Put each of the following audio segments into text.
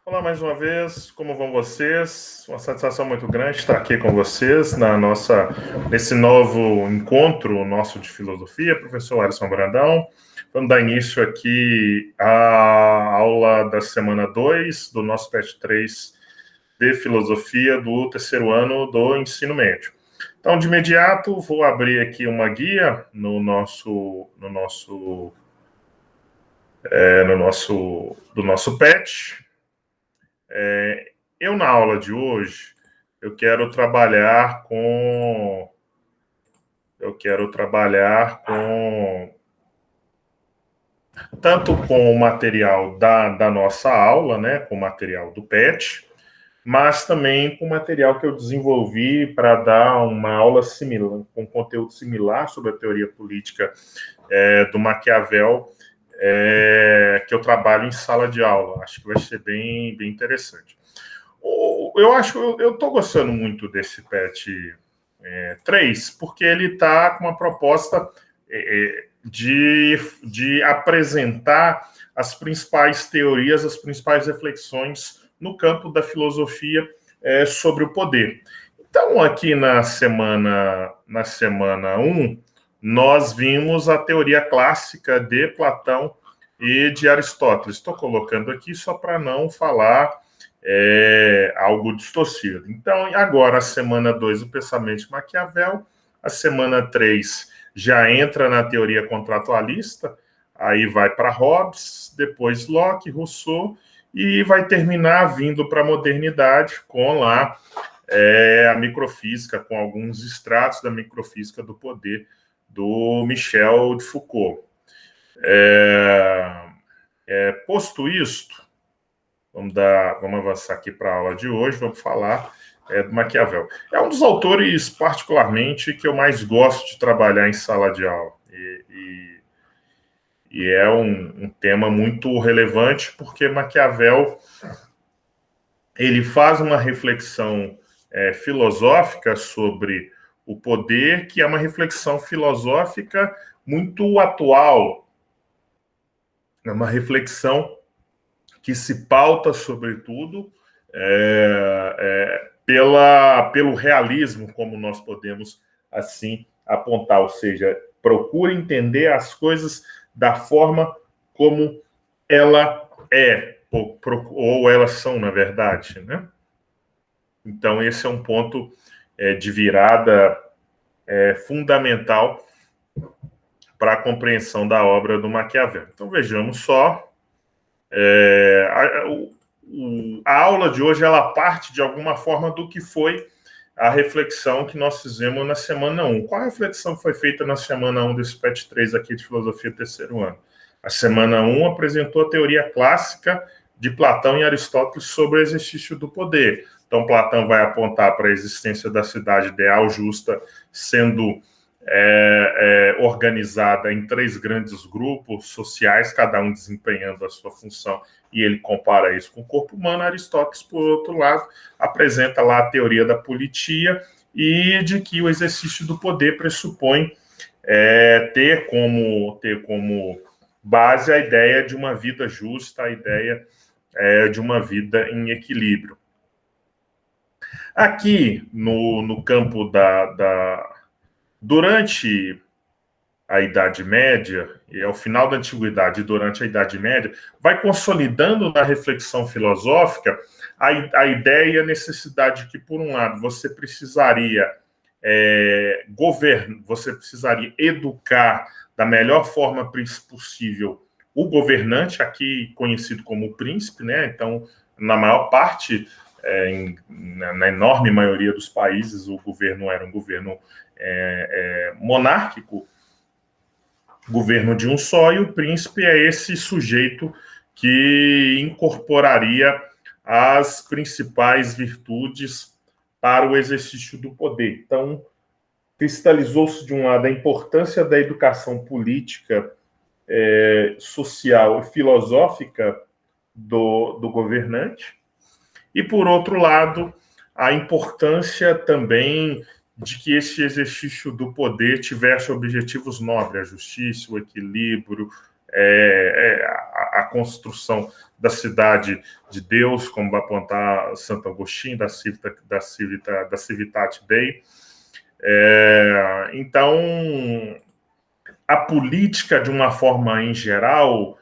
Olá mais uma vez, como vão vocês? Uma satisfação muito grande estar aqui com vocês nesse novo encontro nosso de filosofia, professor Alisson Brandão. Vamos dar início aqui à aula da semana 2 do nosso PET 3 de filosofia do terceiro ano do ensino médio. Então, de imediato, vou abrir aqui uma guia do nosso PET. Eu, na aula de hoje, eu quero trabalhar com tanto com o material da nossa aula, né, com o material do PET, mas também com o material que eu desenvolvi para dar uma aula similar, com conteúdo similar sobre a teoria política do Maquiavel, que eu trabalho em sala de aula. Acho que vai ser bem interessante. Eu estou gostando muito desse PET 3, porque ele está com uma proposta de apresentar as principais teorias, as principais reflexões no campo da filosofia sobre o poder. Então, aqui na semana 1, nós vimos a teoria clássica de Platão e de Aristóteles. Estou colocando aqui só para não falar algo distorcido. Então, agora, a semana 2, o pensamento de Maquiavel, a semana 3 já entra na teoria contratualista, aí vai para Hobbes, depois Locke, Rousseau, e vai terminar vindo para a modernidade com lá a microfísica, com alguns extratos da microfísica do poder do Michel de Foucault. Posto isto, vamos avançar aqui para a aula de hoje, vamos falar do Maquiavel. É um dos autores, particularmente, que eu mais gosto de trabalhar em sala de aula. E é um tema muito relevante, porque Maquiavel ele faz uma reflexão filosófica sobre o poder, que é uma reflexão filosófica muito atual. É uma reflexão que se pauta, sobretudo, pelo realismo, como nós podemos, assim, apontar. Ou seja, procura entender as coisas da forma como ela é, ou elas são, na verdade, né? Então, esse é um ponto de virada fundamental para a compreensão da obra do Maquiavel. Então, vejamos só. A aula de hoje, ela parte, de alguma forma, do que foi a reflexão que nós fizemos na semana 1. Qual a reflexão que foi feita na semana 1 desse PET 3 aqui de Filosofia Terceiro Ano? A semana 1 apresentou a teoria clássica de Platão e Aristóteles sobre o exercício do poder. Então, Platão vai apontar para a existência da cidade ideal justa, sendo organizada em 3 grandes grupos sociais, cada um desempenhando a sua função, e ele compara isso com o corpo humano. Aristóteles, por outro lado, apresenta lá a teoria da politia e de que o exercício do poder pressupõe ter como base a ideia de uma vida justa, a ideia de uma vida em equilíbrio. Aqui, no campo durante a Idade Média, e ao final da Antiguidade e durante a Idade Média, vai consolidando na reflexão filosófica a ideia e a necessidade que, por um lado, você precisaria você precisaria educar da melhor forma possível o governante, aqui conhecido como príncipe, né? Então, na maior parte, na enorme maioria dos países, o governo era um governo monárquico, governo de um só, e o príncipe é esse sujeito que incorporaria as principais virtudes para o exercício do poder. Então, cristalizou-se, de um lado, a importância da educação política, social e filosófica do governante, e, por outro lado, a importância também de que esse exercício do poder tivesse objetivos nobres, a justiça, o equilíbrio, a construção da cidade de Deus, como vai apontar Santo Agostinho, da Civitate Dei. Então, a política, de uma forma em geral,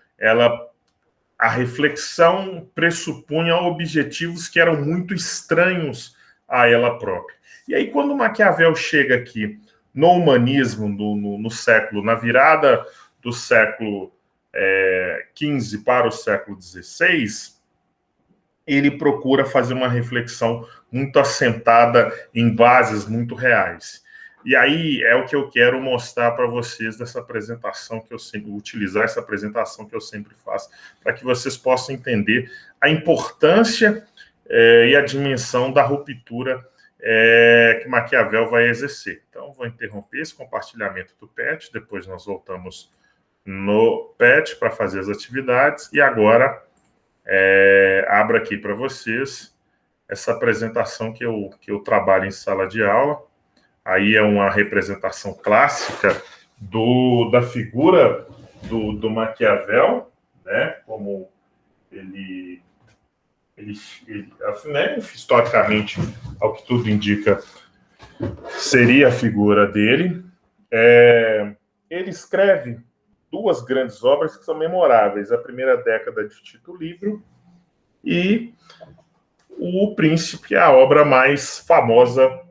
a reflexão pressupunha objetivos que eram muito estranhos a ela própria. E aí, quando Maquiavel chega aqui no humanismo, na virada do século XV para o século XVI, ele procura fazer uma reflexão muito assentada em bases muito reais. E aí é o que eu quero mostrar para vocês dessa apresentação que eu sempre utilizar essa apresentação que eu sempre faço, para que vocês possam entender a importância e a dimensão da ruptura que Maquiavel vai exercer. Então, vou interromper esse compartilhamento do PET, depois nós voltamos no PET para fazer as atividades, e agora abro aqui para vocês essa apresentação que eu trabalho em sala de aula. Aí é uma representação clássica da figura do Maquiavel, né? Como ele né, historicamente, ao que tudo indica, seria a figura dele. Ele escreve duas grandes obras que são memoráveis: A Primeira Década de Tito Livro e O Príncipe, a obra mais famosa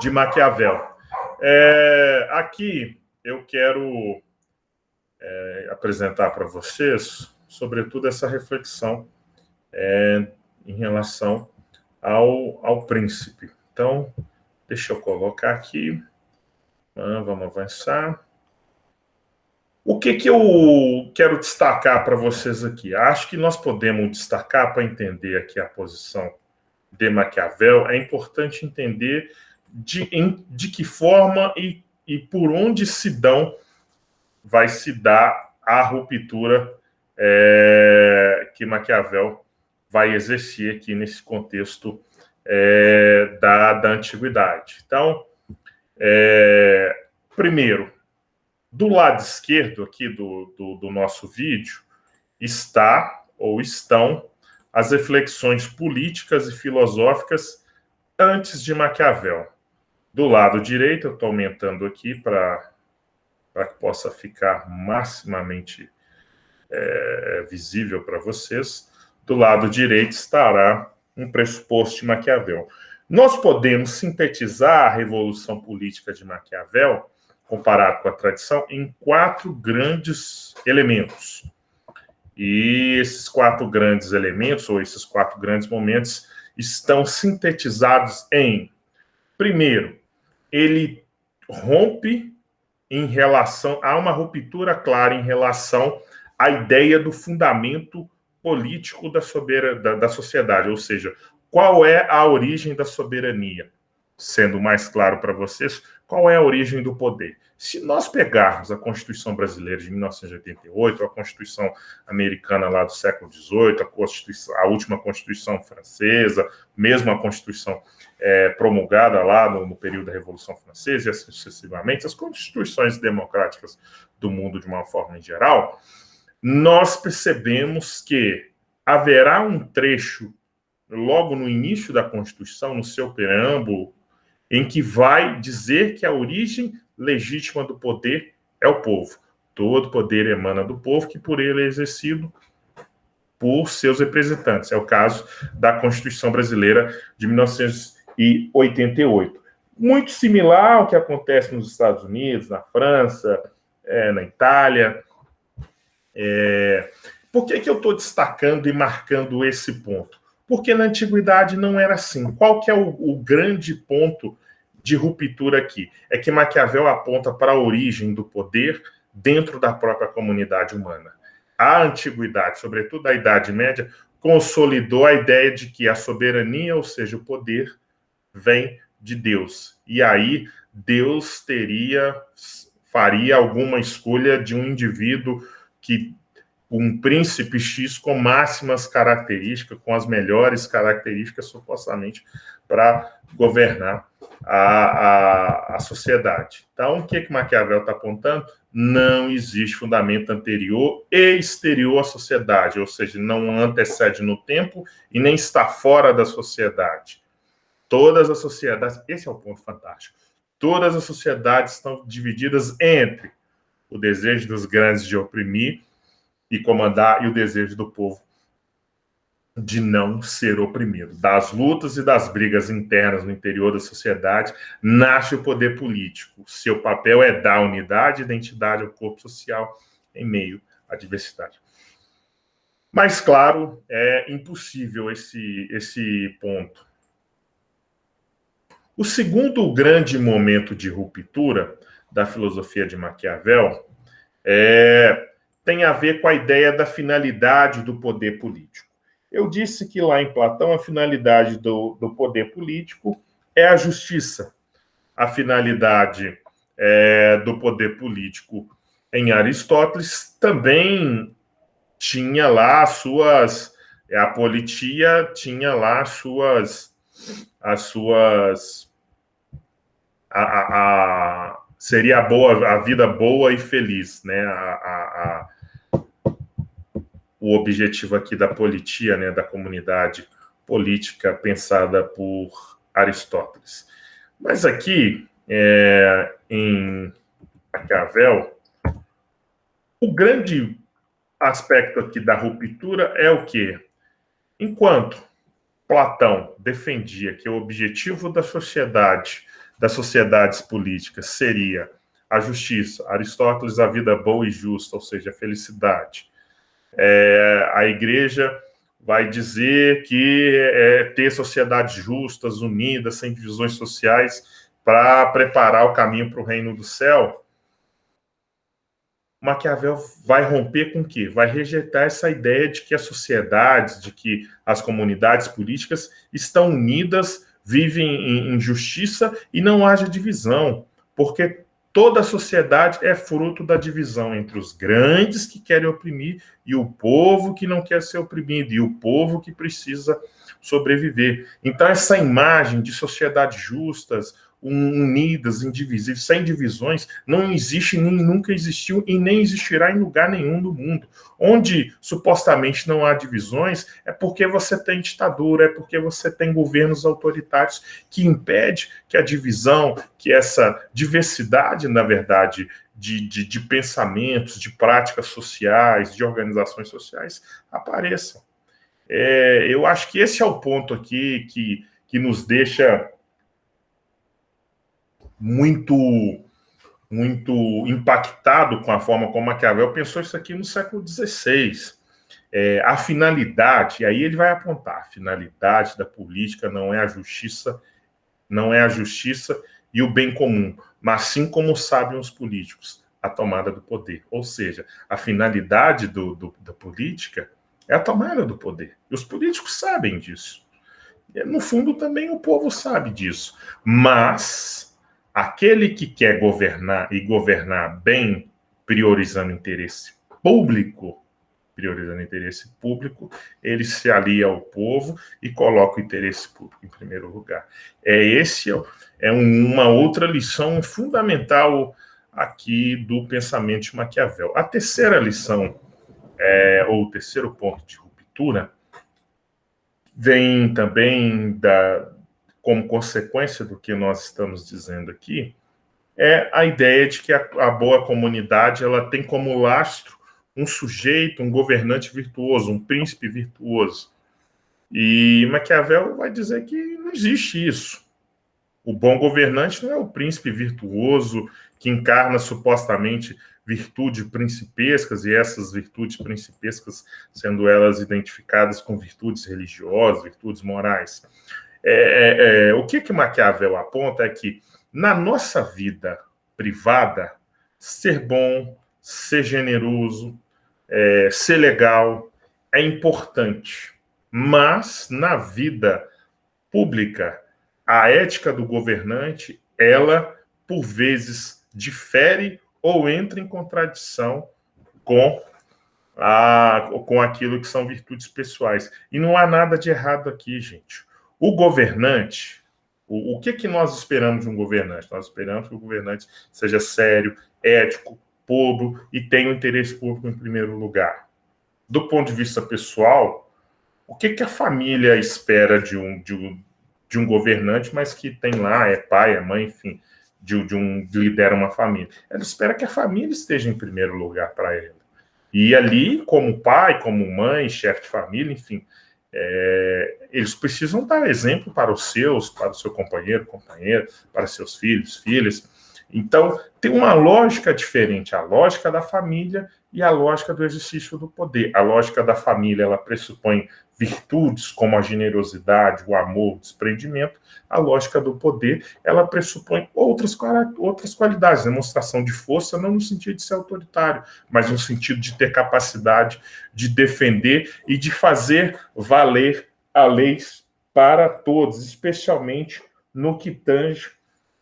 de Maquiavel. Aqui eu quero apresentar para vocês, sobretudo, essa reflexão em relação ao príncipe. Então, deixa eu colocar aqui. Vamos avançar. O que eu quero destacar para vocês aqui? Acho que nós podemos destacar, para entender aqui a posição de Maquiavel, é importante entender de que forma e por onde vai se dar a ruptura que Maquiavel vai exercer aqui nesse contexto da antiguidade. Então, primeiro, do lado esquerdo aqui do nosso vídeo estão as reflexões políticas e filosóficas antes de Maquiavel. Do lado direito, eu estou aumentando aqui para que possa ficar maximamente visível para vocês. Do lado direito estará um pressuposto de Maquiavel. Nós podemos sintetizar a revolução política de Maquiavel, comparado com a tradição, em 4 grandes elementos. E esses 4 grandes elementos, ou esses 4 grandes momentos, estão sintetizados em: primeiro, ele rompe há uma ruptura clara em relação à ideia do fundamento político da sociedade, ou seja, qual é a origem da soberania? Sendo mais claro para vocês, qual é a origem do poder? Se nós pegarmos a Constituição Brasileira de 1988, a Constituição Americana lá do século XVIII, a última Constituição Francesa, mesmo a Constituição promulgada lá no período da Revolução Francesa e assim sucessivamente, as constituições democráticas do mundo de uma forma em geral, nós percebemos que haverá um trecho logo no início da Constituição, no seu preâmbulo, em que vai dizer que a origem legítima do poder é o povo. Todo poder emana do povo, que por ele é exercido por seus representantes. É o caso da Constituição Brasileira de 1988. Muito similar ao que acontece nos Estados Unidos, na França, na Itália. Por que eu estou destacando e marcando esse ponto? Porque na antiguidade não era assim. Qual que é o grande ponto de ruptura aqui? É que Maquiavel aponta para a origem do poder dentro da própria comunidade humana. A antiguidade, sobretudo a Idade Média, consolidou a ideia de que a soberania, ou seja, o poder, vem de Deus. E aí Deus faria alguma escolha de um indivíduo que um príncipe X com máximas características, com as melhores características, supostamente, para governar a sociedade. Então, o que Maquiavel está apontando? Não existe fundamento anterior e exterior à sociedade, ou seja, não antecede no tempo e nem está fora da sociedade. Todas as sociedades, esse é o ponto fantástico, todas as sociedades estão divididas entre o desejo dos grandes de oprimir e comandar e o desejo do povo de não ser oprimido. Das lutas e das brigas internas no interior da sociedade nasce o poder político. Seu papel é dar unidade e identidade ao corpo social em meio à diversidade. Mas, claro, é impossível esse ponto. O segundo grande momento de ruptura da filosofia de Maquiavel tem a ver com a ideia da finalidade do poder político. Eu disse que lá em Platão a finalidade do poder político é a justiça. A finalidade do poder político em Aristóteles também tinha lá as suas... A politia tinha lá as suas... seria a vida boa e feliz, né? O objetivo aqui da politia, né, da comunidade política pensada por Aristóteles. Mas aqui, em Maquiavel, o grande aspecto aqui da ruptura é o quê? Enquanto Platão defendia que o objetivo das sociedades políticas seria a justiça, Aristóteles a vida boa e justa, ou seja, a felicidade. A igreja vai dizer que ter sociedades justas, unidas, sem divisões sociais, para preparar o caminho para o reino do céu. Maquiavel vai romper com o quê? Vai rejeitar essa ideia de que as sociedades, de que as comunidades políticas estão unidas, vivem em justiça e não haja divisão, porque toda a sociedade é fruto da divisão entre os grandes que querem oprimir e o povo que não quer ser oprimido, e o povo que precisa sobreviver. Então, essa imagem de sociedades justas, unidas, indivisíveis, sem divisões, não existe, nem nunca existiu e nem existirá em lugar nenhum do mundo. Onde supostamente não há divisões, é porque você tem ditadura, é porque você tem governos autoritários que impedem que a divisão, que essa diversidade, na verdade, de pensamentos, de práticas sociais, de organizações sociais apareçam. Eu acho que esse é o ponto aqui que nos deixa muito impactado com a forma como Maquiavel pensou isso aqui no século XVI. A finalidade, e aí ele vai apontar, a finalidade da política não é a justiça e o bem comum, mas sim, como sabem os políticos, a tomada do poder. Ou seja, a finalidade da política é a tomada do poder. E os políticos sabem disso. No fundo, também o povo sabe disso. Mas aquele que quer governar e governar bem, priorizando interesse público, ele se alia ao povo e coloca o interesse público em primeiro lugar. Uma outra lição fundamental aqui do pensamento de Maquiavel. A terceira lição, ou o terceiro ponto de ruptura, vem também como consequência do que nós estamos dizendo aqui, é a ideia de que a boa comunidade ela tem como lastro um sujeito, um governante virtuoso, um príncipe virtuoso. E Maquiavel vai dizer que não existe isso. O bom governante não é o príncipe virtuoso que encarna supostamente virtudes principescas, e essas virtudes principescas sendo elas identificadas com virtudes religiosas, virtudes morais. O que Maquiavel aponta é que, na nossa vida privada, ser bom, ser generoso, ser legal é importante. Mas, na vida pública, a ética do governante, ela, por vezes, difere ou entra em contradição com com aquilo que são virtudes pessoais. E não há nada de errado aqui, gente. O governante, o que nós esperamos de um governante? Nós esperamos que o governante seja sério, ético, público e tenha o interesse público em primeiro lugar. Do ponto de vista pessoal, o que a família espera de um governante, mas que tem lá, é pai, é mãe, enfim, lidera uma família? Ela espera que a família esteja em primeiro lugar para ele. E ali, como pai, como mãe, chefe de família, enfim, eles precisam dar exemplo para o seu companheiro, para seus filhos, filhas. Então, tem uma lógica diferente, a lógica da família e a lógica do exercício do poder. A lógica da família, ela pressupõe virtudes como a generosidade, o amor, o desprendimento. A lógica do poder, ela pressupõe outras qualidades, demonstração de força, não no sentido de ser autoritário, mas no sentido de ter capacidade de defender e de fazer valer a lei para todos, especialmente no que tange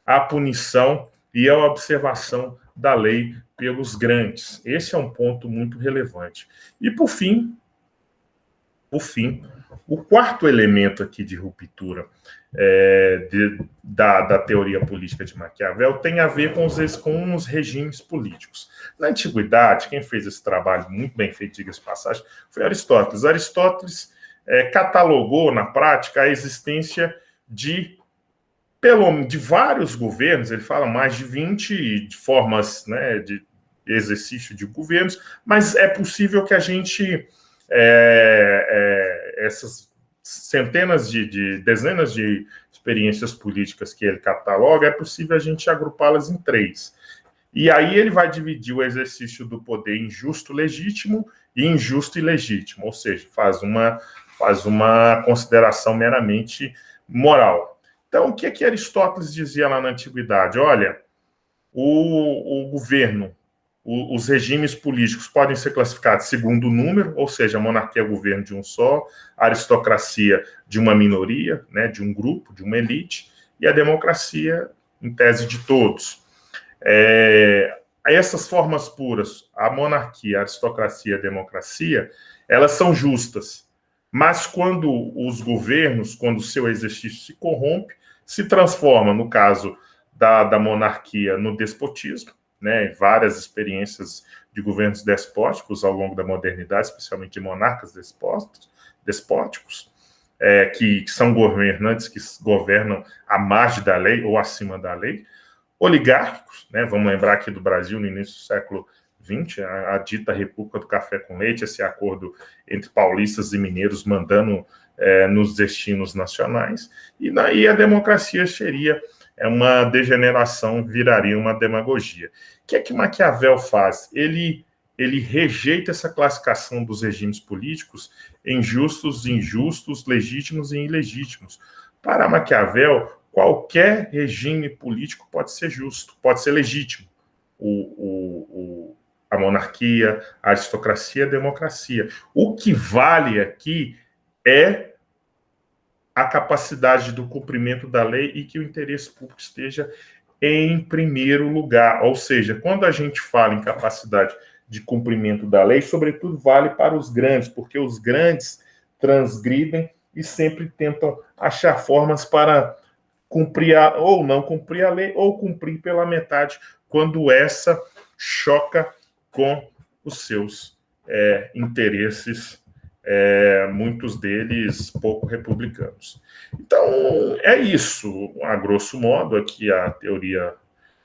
à punição e à observação da lei pelos grandes. Esse é um ponto muito relevante. E, por fim, o quarto elemento aqui de ruptura da teoria política de Maquiavel tem a ver com os regimes políticos. Na antiguidade, quem fez esse trabalho muito bem feito, diga-se de passagem, foi Aristóteles. Aristóteles catalogou, na prática, a existência de vários governos, ele fala mais de 20 formas, né, de exercício de governos, mas é possível que a gente, essas dezenas de experiências políticas que ele cataloga, é possível a gente agrupá-las em 3. E aí ele vai dividir o exercício do poder em justo legítimo e injusto e legítimo, ou seja, faz uma consideração meramente moral. Então, o que Aristóteles dizia lá na antiguidade? Olha, o governo, os regimes políticos podem ser classificados segundo o número, ou seja, a monarquia é o governo de um só, a aristocracia de uma minoria, né, de um grupo, de uma elite, e a democracia, em tese, de todos. Essas formas puras, a monarquia, a aristocracia e a democracia, elas são justas. Mas quando os governos, quando o seu exercício se corrompe, se transforma, no caso da monarquia, no despotismo, né? Várias experiências de governos despóticos ao longo da modernidade, especialmente de monarcas despóticos, que são governantes que governam à margem da lei ou acima da lei. Oligárquicos, né? Vamos lembrar aqui do Brasil, no início do século XX, a dita República do Café com Leite, esse acordo entre paulistas e mineiros mandando nos destinos nacionais, e a democracia seria uma degeneração, viraria uma demagogia. O que é que Maquiavel faz? Ele rejeita essa classificação dos regimes políticos em justos, injustos, legítimos e ilegítimos. Para Maquiavel, qualquer regime político pode ser justo, pode ser legítimo. A monarquia, a aristocracia, a democracia. O que vale aqui é a capacidade do cumprimento da lei e que o interesse público esteja em primeiro lugar. Ou seja, quando a gente fala em capacidade de cumprimento da lei, sobretudo vale para os grandes, porque os grandes transgridem e sempre tentam achar formas para cumprir ou não cumprir a lei, ou cumprir pela metade, quando essa choca com os seus interesses, muitos deles pouco republicanos. Então, é isso, a grosso modo, aqui a teoria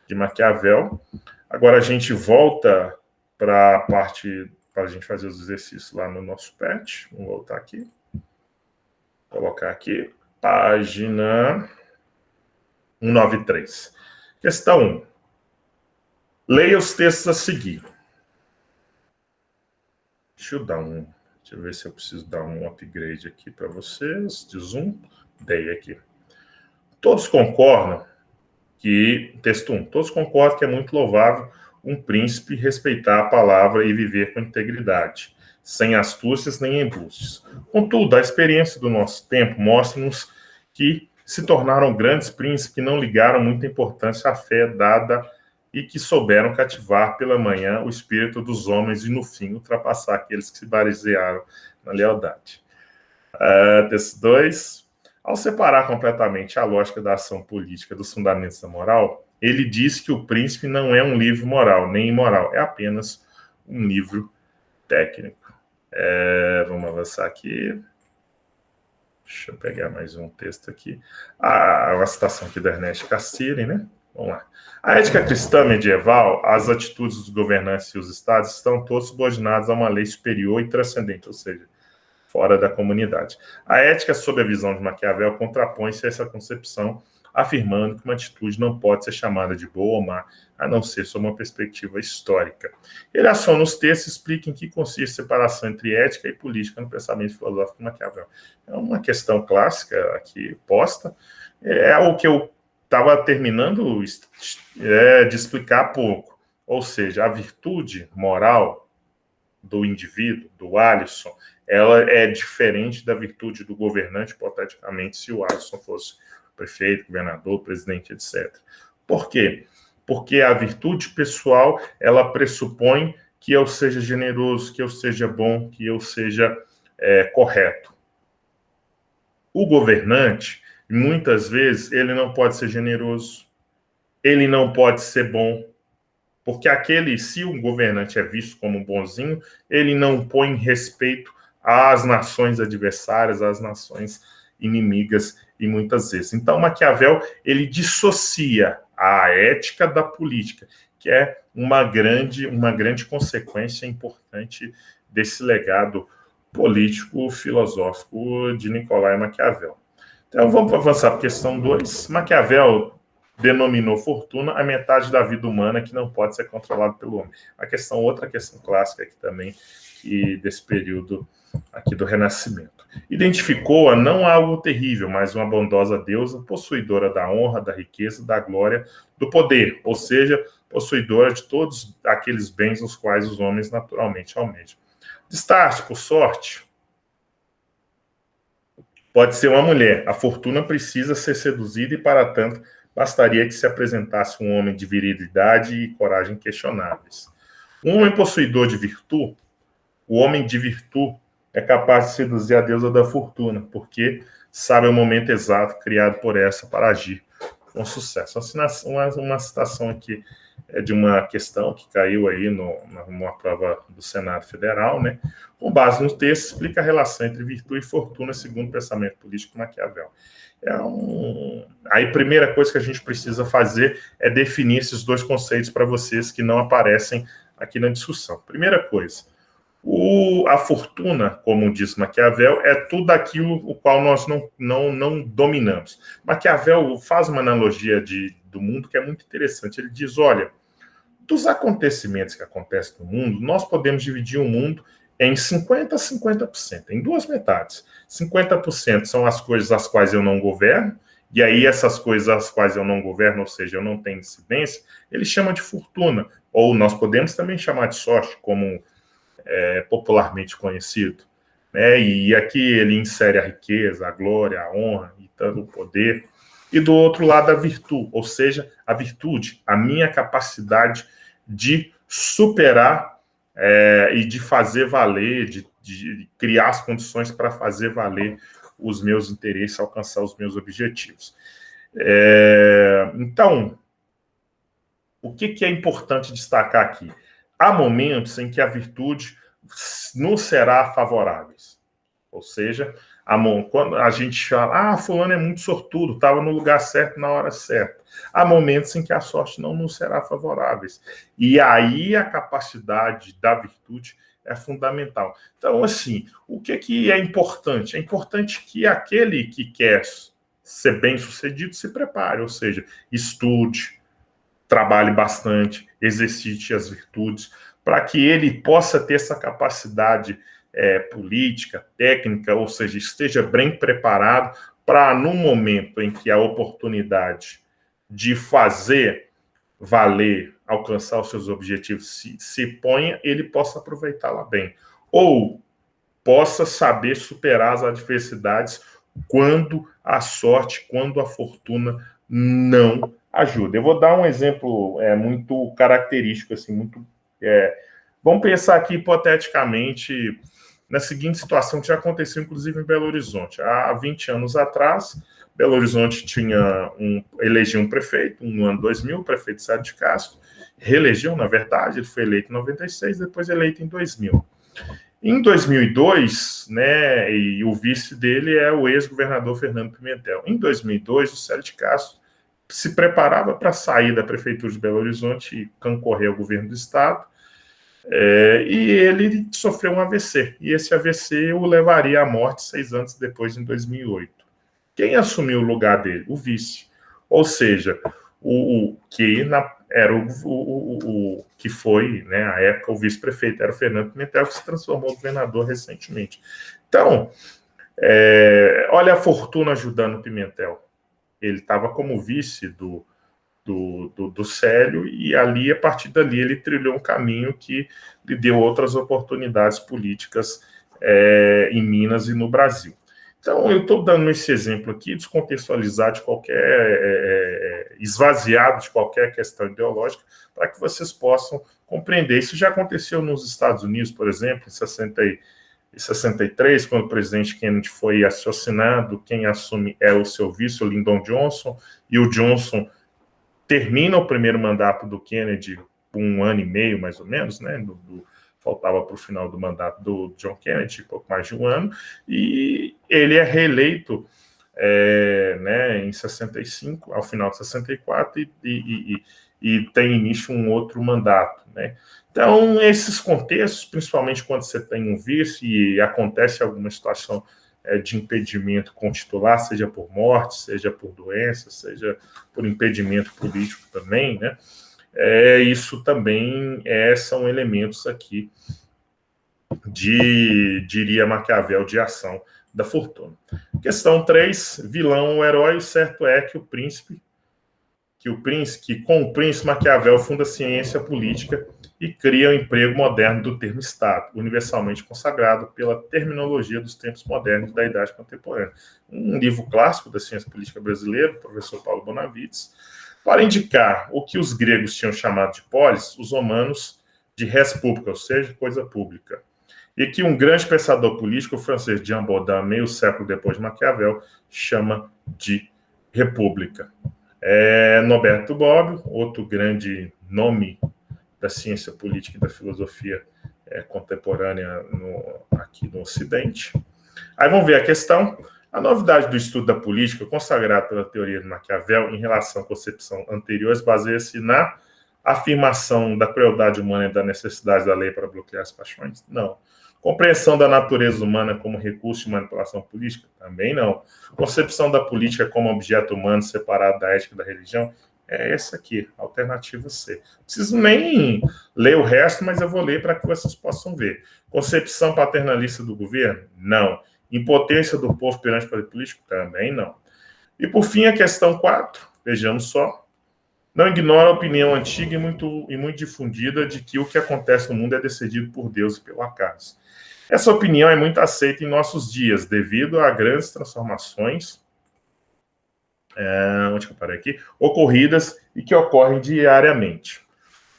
de Maquiavel. Agora a gente volta para a parte, para a gente fazer os exercícios lá no nosso pet. Vamos voltar aqui. Colocar aqui, página 193. Questão 1. Leia os textos a seguir. Deixa eu ver se eu preciso dar um upgrade aqui para vocês, de zoom. Dei aqui. Todos concordam que, texto 1, todos concordam que é muito louvável um príncipe respeitar a palavra e viver com integridade, sem astúcias nem embustes. Contudo, a experiência do nosso tempo mostra-nos que se tornaram grandes príncipes que não ligaram muita importância à fé dada e que souberam cativar pela manhã o espírito dos homens e, no fim, ultrapassar aqueles que se basearam na lealdade. Desses dois, ao separar completamente a lógica da ação política dos fundamentos da moral, ele diz que o Príncipe não é um livro moral, nem imoral, é apenas um livro técnico. Vamos avançar aqui. Deixa eu pegar mais um texto aqui. Uma citação aqui da Ernest Cassirer, né? Vamos lá. A ética cristã medieval, as atitudes dos governantes e os estados estão todos subordinados a uma lei superior e transcendente, ou seja, fora da comunidade. A ética, sob a visão de Maquiavel, contrapõe-se a essa concepção, afirmando que uma atitude não pode ser chamada de boa ou má, a não ser sob uma perspectiva histórica. Ele aciona os textos e explica em que consiste a separação entre ética e política no pensamento filosófico de Maquiavel. É uma questão clássica aqui posta, é o que eu estava terminando de explicar há pouco, ou seja, a virtude moral do indivíduo, do Alisson, ela é diferente da virtude do governante, hipoteticamente, se o Alisson fosse prefeito, governador, presidente, etc. Por quê? Porque a virtude pessoal, ela pressupõe que eu seja generoso, que eu seja bom, que eu seja correto. O governante, muitas vezes, ele não pode ser generoso, ele não pode ser bom, porque se um governante é visto como bonzinho, ele não põe respeito às nações adversárias, às nações inimigas, e muitas vezes. Então, Maquiavel, ele dissocia a ética da política, que é uma grande consequência importante desse legado político, filosófico de Nicolau Maquiavel. Então, vamos avançar para a questão 2. Maquiavel denominou fortuna a metade da vida humana que não pode ser controlada pelo homem. Outra questão clássica aqui também, desse período aqui do Renascimento. Identificou-a não algo terrível, mas uma bondosa deusa, possuidora da honra, da riqueza, da glória, do poder, ou seja, possuidora de todos aqueles bens os quais os homens naturalmente almejam. Destaque, por sorte, pode ser uma mulher. A fortuna precisa ser seduzida e, para tanto, bastaria que se apresentasse um homem de virilidade e coragem questionáveis. Um homem possuidor de virtude, o homem de virtude é capaz de seduzir a deusa da fortuna, porque sabe o momento exato criado por essa para agir com sucesso. Uma citação aqui de uma questão que caiu aí numa prova do Senado Federal, né? Com base no texto, explica a relação entre virtude e fortuna segundo o pensamento político de Maquiavel. Aí a primeira coisa que a gente precisa fazer é definir esses dois conceitos para vocês que não aparecem aqui na discussão. Primeira coisa, a fortuna, como diz Maquiavel, é tudo aquilo o qual nós não dominamos. Maquiavel faz uma analogia do mundo que é muito interessante. Ele diz, olha, dos acontecimentos que acontecem no mundo, nós podemos dividir o mundo em 50% a 50%, em duas metades. 50% são as coisas às quais eu não governo, e aí essas coisas às quais eu não governo, ou seja, eu não tenho incidência, ele chama de fortuna, ou nós podemos também chamar de sorte, como popularmente conhecido. E aqui ele insere a riqueza, a glória, a honra e tanto o poder. E do outro lado a virtude, ou seja, a virtude, a minha capacidade de superar e de fazer valer, de criar as condições para fazer valer os meus interesses, alcançar os meus objetivos. Então, o que é importante destacar aqui? Há momentos em que a virtude não será favorável. Ou seja, quando a gente fala, fulano é muito sortudo, estava no lugar certo na hora certa. Há momentos em que a sorte não nos será favorável. E aí a capacidade da virtude é fundamental. Então, assim, o que é importante? É importante que aquele que quer ser bem-sucedido se prepare, ou seja, estude, trabalhe bastante, exercite as virtudes, para que ele possa ter essa capacidade política, técnica, ou seja, esteja bem preparado para, no momento em que a oportunidade de fazer valer, alcançar os seus objetivos se ponha, ele possa aproveitá-la bem. Ou possa saber superar as adversidades quando a sorte, quando a fortuna não ajuda. Eu vou dar um exemplo muito característico, assim, muito... vamos pensar aqui, hipoteticamente, na seguinte situação que já aconteceu, inclusive, em Belo Horizonte. Há 20 anos atrás, Belo Horizonte elegia um prefeito, no ano 2000, o prefeito Sérgio de Castro, reelegeu, na verdade, ele foi eleito em 96, depois eleito em 2000. Em 2002, né, e o vice dele é o ex-governador Fernando Pimentel. Em 2002, o Sérgio de Castro se preparava para sair da prefeitura de Belo Horizonte e concorrer ao governo do estado, e ele sofreu um AVC, e esse AVC o levaria à morte 6 anos depois, em 2008. Quem assumiu o lugar dele? O vice. Ou seja, era o que foi, né, à época, o vice-prefeito, era o Fernando Pimentel, que se transformou em governador recentemente. Então, olha a fortuna ajudando o Pimentel. Ele estava como vice do Célio, e ali, a partir dali, ele trilhou um caminho que lhe deu outras oportunidades políticas em Minas e no Brasil. Então, eu estou dando esse exemplo aqui, descontextualizado de qualquer, esvaziado de qualquer questão ideológica, para que vocês possam compreender. Isso já aconteceu nos Estados Unidos, por exemplo, em 63, quando o presidente Kennedy foi assassinado, quem assume é o seu vice, o Lyndon Johnson, e o Johnson termina o primeiro mandato do Kennedy por 1 ano e meio, mais ou menos, né, faltava para o final do mandato do John Kennedy, pouco mais de 1 ano, e ele é reeleito né, em 65, ao final de 64, e tem início um outro mandato, né? Então, esses contextos, principalmente quando você tem um vice e acontece alguma situação de impedimento com o titular, seja por morte, seja por doença, seja por impedimento político também, né? Isso também são elementos aqui diria Maquiavel, de ação da fortuna. Questão 3, vilão ou herói. O certo é que com o príncipe Maquiavel funda a ciência política e cria o emprego moderno do termo Estado, universalmente consagrado pela terminologia dos tempos modernos da idade contemporânea. Um livro clássico da ciência política brasileira, do professor Paulo Bonavides, para indicar o que os gregos tinham chamado de polis, os romanos de res pública, ou seja, coisa pública. E que um grande pensador político, o francês Jean Baudin, meio século depois de Maquiavel, chama de república. Norberto Bobbio, outro grande nome da ciência política e da filosofia contemporânea aqui no Ocidente. Aí vamos ver a questão. A novidade do estudo da política, consagrado pela teoria de Maquiavel em relação à concepção anterior, baseia-se na afirmação da crueldade humana e da necessidade da lei para bloquear as paixões? Não. Compreensão da natureza humana como recurso de manipulação política? Também não. Concepção da política como objeto humano separado da ética e da religião? É essa aqui, alternativa C. Não preciso nem ler o resto, mas eu vou ler para que vocês possam ver. Concepção paternalista do governo? Não. Impotência do povo perante o poder político? Também não. E, por fim, a questão 4, vejamos só. Não ignora a opinião antiga e muito difundida de que o que acontece no mundo é decidido por Deus e pelo acaso. Essa opinião é muito aceita em nossos dias, devido a grandes transformações onde que eu parei aqui, ocorridas e que ocorrem diariamente,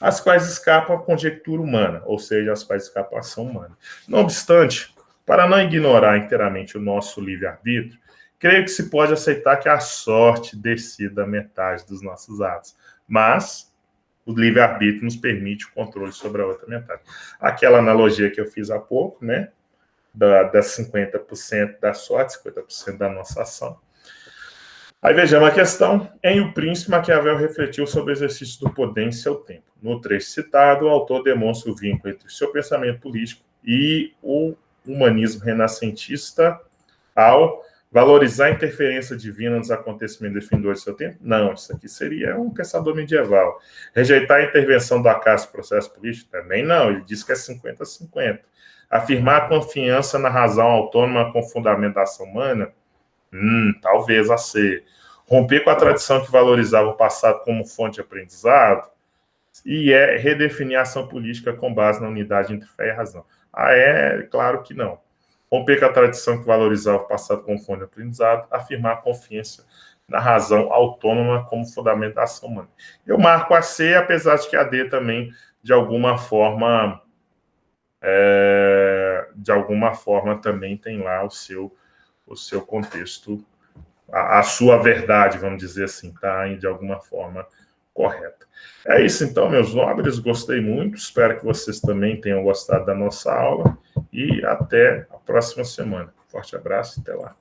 as quais escapam à conjectura humana, ou seja, as quais escapam à ação humana. Não obstante, para não ignorar inteiramente o nosso livre-arbítrio, creio que se pode aceitar que a sorte decida metade dos nossos atos, mas o livre-arbítrio nos permite o controle sobre a outra metade. Aquela analogia que eu fiz há pouco, né, das 50% da sorte, 50% da nossa ação. Aí vejamos a questão. Em O Príncipe, Maquiavel refletiu sobre o exercício do poder em seu tempo. No trecho citado, o autor demonstra o vínculo entre o seu pensamento político e o humanismo renascentista ao valorizar a interferência divina nos acontecimentos definidores do seu tempo? Não, isso aqui seria um pensador medieval. Rejeitar a intervenção do acaso no processo político? Também não, ele diz que é 50-50. Afirmar a confiança na razão autônoma com fundamentação humana? Talvez a ser. Romper com a tradição que valorizava o passado como fonte de aprendizado e redefinir a ação política com base na unidade entre fé e razão. Claro que não. Romper com a tradição que valorizava o passado como fonte de aprendizado, afirmar a da razão autônoma como fundamentação humana. Eu marco a C, apesar de que a D também, de alguma forma, também tem lá o seu contexto, a sua verdade, vamos dizer assim, tá? De alguma forma correta. É isso então, meus nobres, gostei muito, espero que vocês também tenham gostado da nossa aula e até a próxima semana. Forte abraço, até lá.